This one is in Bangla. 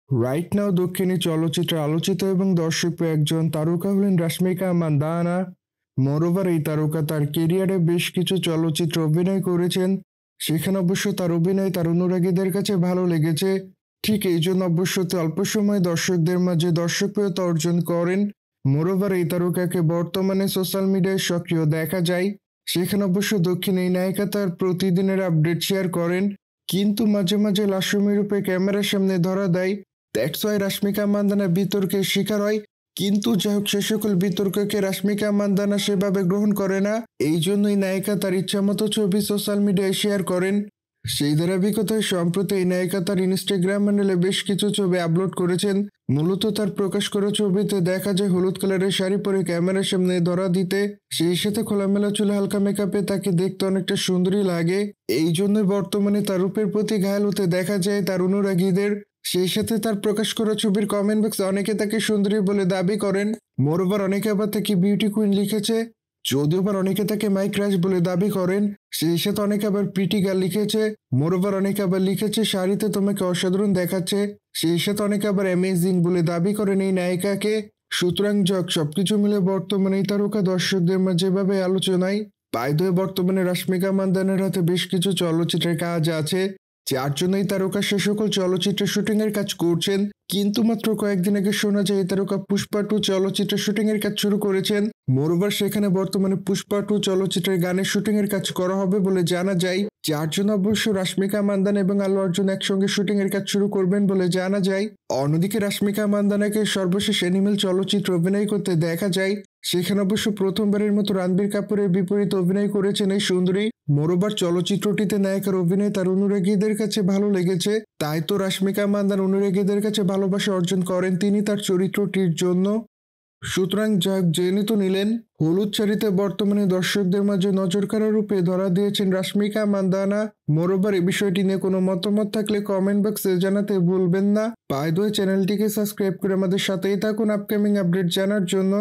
রাইট নাও দক্ষিণী চলচ্চিত্রে আলোচিত এবং দর্শকপ্রিয় একজন তারকা হলেন রাশ্মিকা মান্দানা। মোরওভার এই তারকা তার কেরিয়ারে বেশ কিছু চলচ্চিত্রে অভিনয় করেছেন। সেখানে অবশ্য তার অভিনয় তার অনুরাগীদের কাছে ভালো লেগেছে। ঠিক এই জন্য অবশ্য অল্প সময় দর্শকদের মাঝে দর্শকপ্রিয়তা অর্জন করেন। মোরওভার এই তারকাকে বর্তমানে সোশ্যাল মিডিয়ায় সক্রিয় দেখা যায়। সেখানে অবশ্য দক্ষিণ এই নায়িকা তার প্রতিদিনের আপডেট শেয়ার করেন, কিন্তু মাঝে মাঝে লাস্যময়ী রূপে ক্যামেরার সামনে ধরা দেয়। দ্যাটস ওয়াই রাশ্মিকা মান্দানা বিতর্কের শিকার হয়। কিন্তু যাই হোক, সে সকল বিতর্ককে রাশ্মিকা মান্দানা সেভাবে গ্রহণ করে না। এই জন্যই নায়িকা তার ইচ্ছামতো ছবি সোশ্যাল মিডিয়ায় শেয়ার করেন। সেই ধারাবাহিকতায় সম্প্রতি এই নায়িকা তার ইনস্টাগ্রাম হ্যান্ডেলে বেশ কিছু ছবি আপলোড করেছেন। মূলত তার প্রকাশ করা ছবিতে দেখা যায় হলুদ কালারের শাড়ি পরে ক্যামেরার সামনে ধরা দিতে, সেই সাথে খোলামেলা চুলে হালকা মেকআপে তাকে দেখতে অনেকটা সুন্দরী লাগে। এই জন্যই বর্তমানে তার রূপের প্রতি ঘায়াল হতে দেখা যায় তার অনুরাগীদের। সেই সাথে তার প্রকাশ করা ছবির কমেন্ট বক্সে অনেকে তাকে সুন্দরী বলে দাবি করেন। মোরওভার অনেকে আবার তাকে বিউটি কুইন লিখেছে, যদিও আবার অনেকে তাকে মাই ক্রাশ বলে দাবি করেন। সেই সাথে অনেকে আবার প্রিটি গার্ল লিখেছে। মোরওভার অনেকে আবার লিখেছে শাড়িতে তোমাকে অসাধারণ দেখাচ্ছে। সেই সাথে অনেকে আবার অ্যামেজিং বলে দাবি করেন এই নায়িকাকে। সুতরাং সবকিছু মিলে বর্তমানে এই তারকা দর্শকদের মাঝে এভাবে আলোচনায়। বাই দ্য ওয়ে, বর্তমানে রাশ্মিকা মান্দানার হাতে বেশ কিছু চলচ্চিত্রের কাজ আছে, যার জন্যই তারকা সে সকল চলচ্চিত্রের শুটিং এর কাজ করছেন। কিন্তু মাত্র কয়েকদিন আগে শোনা যায় এই তারকা পুষ্পা 2 চলচ্চিত্রের শুটিং এর কাজ শুরু করেছেন। মোরওভার সেখানে বর্তমানে পুষ্পা 2 চলচ্চিত্রের গানের শুটিং এর কাজ করা হবে বলে জানা যায়, যার জন্য অবশ্য রাশ্মিকা মান্দানা এবং আল্লু অর্জুন একসঙ্গে শুটিং এর কাজ শুরু করবেন বলে জানা যায়। অন্যদিকে রাশ্মিকা মান্দানাকে সর্বশেষ অ্যানিমেল চলচ্চিত্রে অভিনয় করতে দেখা যায়। সেখানে অবশ্য প্রথমবারের মতো রণবীর কাপুরের বিপরীতে অভিনয় করেছেন এই সুন্দরী। মোরওভার চলচ্চিত্রটিতে নায়িকার অভিনয় তার অনুরাগীদের কাছে ভালো লেগেছে, তাই তো রাশ্মিকা মান্দানা অনুরাগীদের কাছে ভালোবাসা অর্জন করেন তিনি তার চরিত্রটির জন্য। সুতরাং জেনে তো নিলেন, হলুদ শাড়িতে বর্তমানে দর্শকদের মাঝে নজর কাড়া রূপে ধরা দিয়েছেন রাশ্মিকা মান্দানা। মোরওভার এই বিষয়টি নিয়ে কোনো মতামত থাকলে কমেন্ট বক্সে জানাতে ভুলবেন না। বাই দ্য ওয়ে, চ্যানেলটিকে সাবস্ক্রাইব করে আমাদের সাথেই থাকুন আপকামিং আপডেট জানার জন্য।